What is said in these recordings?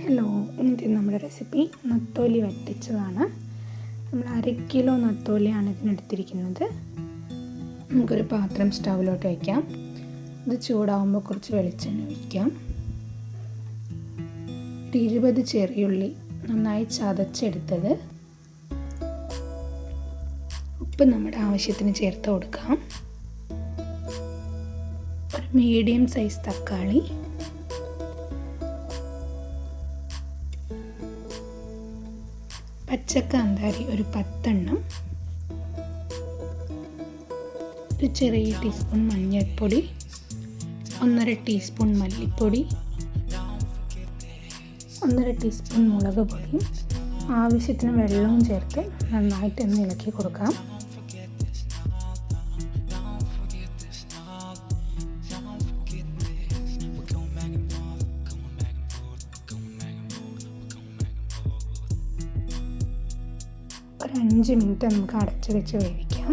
Hello, ഇന്നത്തെ നമ്മുടെ recipe നത്തോലി വറ്റിച്ചതാണ്. നമ്മൾ 1/2 കിലോ നത്തോലിയാണ് ഇതിനെടുത്തിരിക്കുന്നത്. നമുക്കൊരു പാത്രം സ്റ്റൗവിലോട്ട് വയ്ക്കാം. ഇത് ചൂടാകുമ്പോൾ കുറച്ച് വെളിച്ചെണ്ണ ഒഴിക്കാം. ഒരു 20 ചെറിയുള്ളി നന്നായി ചതച്ചെടുത്തത്, ഉപ്പ് നമ്മുടെ ആവശ്യത്തിന് ചേർത്ത് കൊടുക്കാം. ഒരു മീഡിയം സൈസ് തക്കാളി, പച്ചക്കാന്താരി ഒരു 10 എണ്ണം, ഒരു ചെറിയ ടീസ്പൂൺ മഞ്ഞൾപ്പൊടി, 1.5 ടീസ്പൂൺ മല്ലിപ്പൊടി, 1.5 ടീസ്പൂൺ മുളക് പൊടി, ആവശ്യത്തിന് വെള്ളവും ചേർത്ത് നന്നായിട്ടൊന്ന് ഇളക്കി കൊടുക്കാം. ഒരു 5 മിനിറ്റ് നമുക്ക് അടച്ച് വെച്ച് വേവിക്കാം.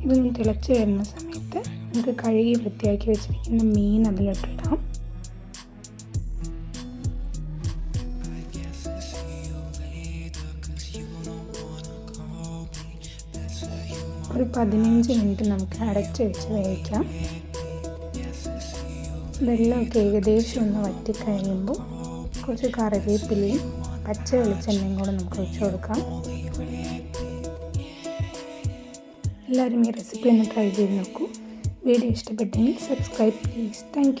ഇതൊന്ന് തിളച്ച് വരുന്ന സമയത്ത് നമുക്ക് കഴുകി വൃത്തിയാക്കി വെച്ചിരിക്കുന്ന മീൻ അതിലിട്ടിടാം. ഒരു 15 മിനിറ്റ് നമുക്ക് അടച്ച് വെച്ച് വേവിക്കാം. വെള്ളമൊക്കെ ഏകദേശം ഒന്ന് വറ്റിക്കഴിയുമ്പോൾ കുറച്ച് കറിവേപ്പിലയും പച്ച വെളിച്ചെണ്ണയും കൂടെ നമുക്ക് ഒഴിച്ച് കൊടുക്കാം. എല്ലാവരും ഈ റെസിപ്പി ഒന്ന് ട്രൈ ചെയ്ത് നോക്കൂ. വീഡിയോ ഇഷ്ടപ്പെട്ടെങ്കിൽ സബ്സ്ക്രൈബ് പ്ലീസ്. Thank you.